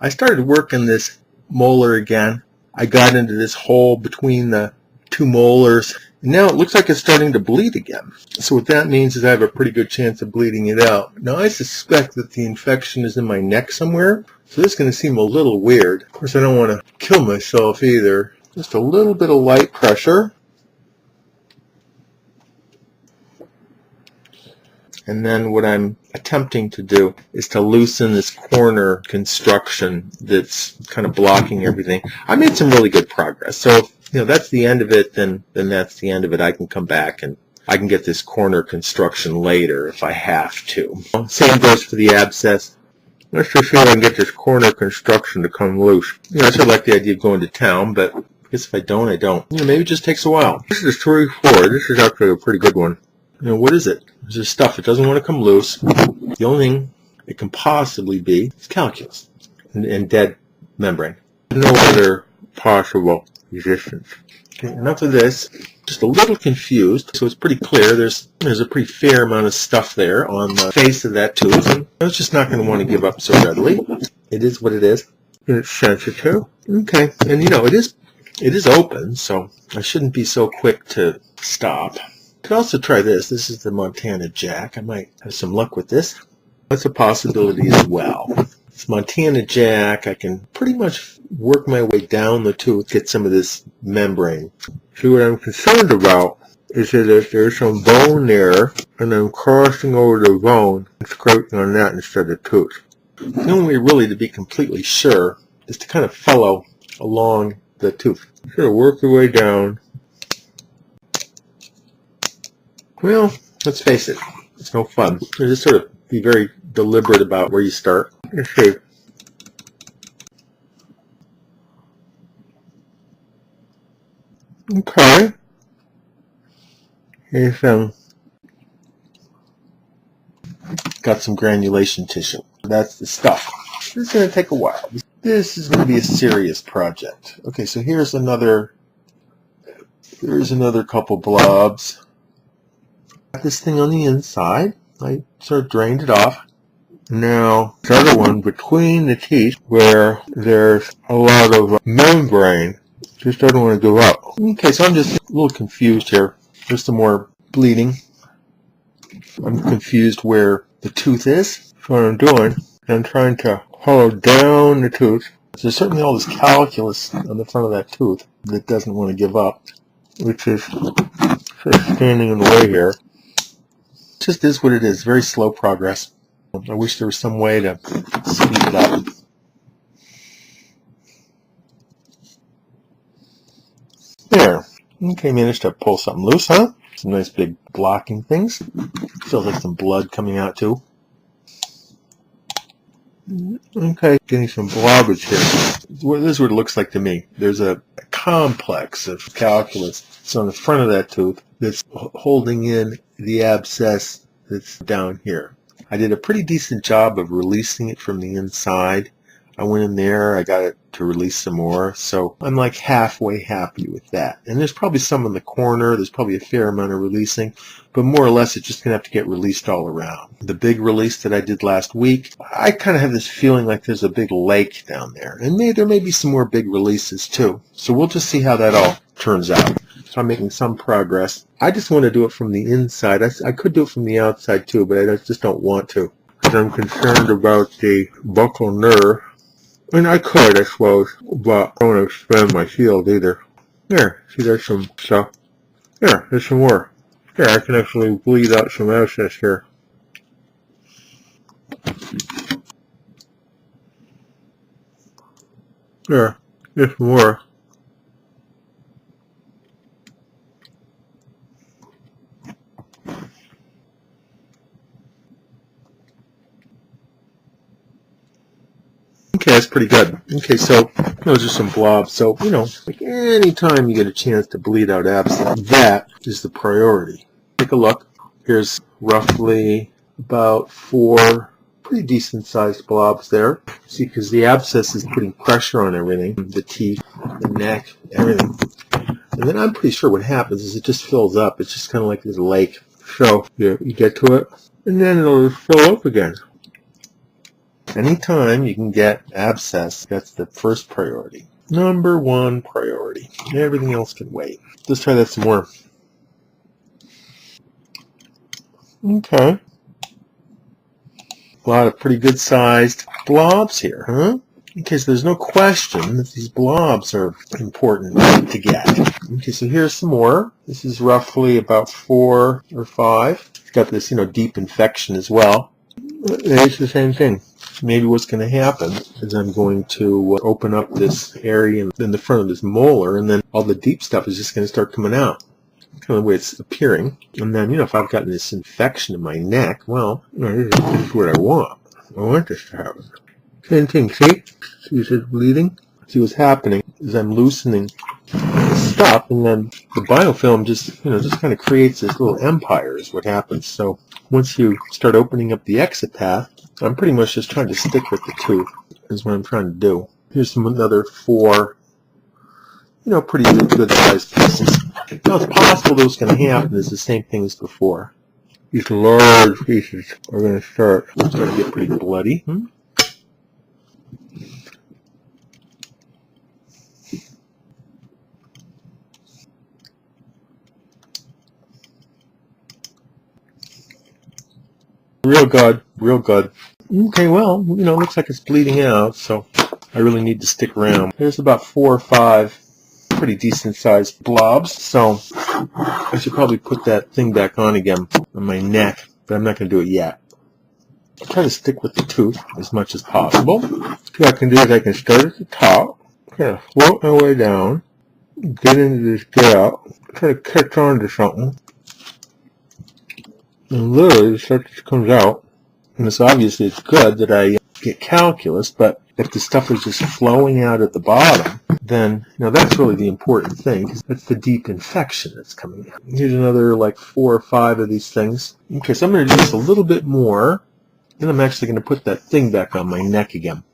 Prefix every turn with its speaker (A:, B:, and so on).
A: I started working this molar again. I got into this hole between the two molars. And now it looks like it's starting to bleed again. So what that means is I have a pretty good chance of bleeding it out. Now I suspect that the infection is in my neck somewhere. So this is going to seem a little weird. Of course, I don't want to kill myself either. Just a little bit of light pressure. And then what I'm attempting to do is to loosen this corner construction that's kind of blocking everything. I made some really good progress. So if that's the end of it, then that's the end of it. I can come back and I can get this corner construction later if I have to. Same goes for the abscess. Let's just see if I can get this corner construction to come loose. I sort of like the idea of going to town, but I guess if I don't, I don't. Maybe it just takes a while. This is 34. This is actually a pretty good one. What is it? This is stuff. It doesn't want to come loose. The only thing it can possibly be is calculus and dead membrane. No other possible resistance. Okay, enough of this. Just a little confused. So it's pretty clear. There's a pretty fair amount of stuff there on the face of that tooth. And it's just not going to want to give up so readily. It is what it is. And it's sensitive. Okay. And it is open, so I shouldn't be so quick to stop. Could also try this. This is the Montana Jack. I might have some luck with this. That's a possibility as well. It's Montana Jack. I can pretty much work my way down the tooth, get some of this membrane. See, what I'm concerned about is that if there's some bone there, and I'm crossing over the bone and scraping on that instead of tooth. The only way really to be completely sure is to kind of follow along the tooth. Sort of work your way down. Well, let's face it, it's no fun. You just sort of be very deliberate about where you start. Let's see. Okay. Here's got some granulation tissue. That's the stuff. This is going to take a while. This is going to be a serious project. Okay, so here's another couple blobs. Got this thing on the inside. I sort of drained it off. Now, this other one between the teeth where there's a lot of membrane. Just doesn't want to go up. Okay, so I'm just a little confused here. There's some more bleeding. I'm confused where the tooth is. So what I'm doing, I'm trying to hollow down the tooth. There's certainly all this calculus on the front of that tooth that doesn't want to give up, which is sort of standing in the way here. It just is what it is. Very slow progress. I wish there was some way to speed it up. There. Okay, managed to pull something loose, huh? Some nice big blocking things. Feels like some blood coming out too. Okay, getting some blobbage here. This is what it looks like to me. There's a complex of calculus that's on the front of that tooth that's holding in the abscess that's down here. I did a pretty decent job of releasing it from the inside. I went in there, I got it to release some more, so I'm like halfway happy with that. And there's probably some in the corner, there's probably a fair amount of releasing, but more or less it's just going to have to get released all around. The big release that I did last week, I kind of have this feeling like there's a big lake down there. And there may be some more big releases too. So we'll just see how that all turns out. So I'm making some progress. I just want to do it from the inside. I could do it from the outside too, but I just don't want to. Because I'm concerned about the buccal nerve. And I could, I suppose, but I don't want to expand my field either. There, see there's some stuff. There, there's some more. There, I can actually bleed out some abscess here. There, there's some more. Okay, that's pretty good. Okay, so those are some blobs. So, like any time you get a chance to bleed out abscess, that is the priority. Take a look. Here's roughly about 4 pretty decent sized blobs there. See, because the abscess is putting pressure on everything, the teeth, the neck, everything. And then I'm pretty sure what happens is it just fills up. It's just kind of like this lake. So you get to it, and then it'll fill up again. Anytime you can get abscess, that's the first priority. Number one priority. Everything else can wait. Let's try that some more. Okay. A lot of pretty good sized blobs here, huh? Okay, so there's no question that these blobs are important to get. Okay, so here's some more. This is roughly about 4 or 5. It's got this, deep infection as well. It's the same thing. Maybe what's going to happen is I'm going to open up this area in the front of this molar, and then all the deep stuff is just going to start coming out. Kind of the way it's appearing. And then, if I've gotten this infection in my neck, well, this is what I want. I want this to happen. Same thing, see? See it's bleeding? See what's happening is I'm loosening the stuff, and then the biofilm just kind of creates this little empire is what happens. So once you start opening up the exit path, I'm pretty much just trying to stick with the tooth is what I'm trying to do. Here's another 4, pretty good sized pieces. Now it's possible that what's going to happen is the same thing as before. These large pieces are going to start to get pretty bloody. Real good. Okay, well, looks like it's bleeding out, so I really need to stick around. There's about 4 or 5 pretty decent sized blobs, so I should probably put that thing back on again on my neck, but I'm not going to do it yet. I'll try to stick with the tooth as much as possible. What I can do is I can start at the top, kind of float my way down, get into this gap, try to catch on to something, and literally the stuff just comes out. And it's obviously it's good that I get calculus, but if the stuff is just flowing out at the bottom, then that's really the important thing, because that's the deep infection that's coming out. Here's another like 4 or 5 of these things. Okay, so I'm going to do this a little bit more, and I'm actually going to put that thing back on my neck again.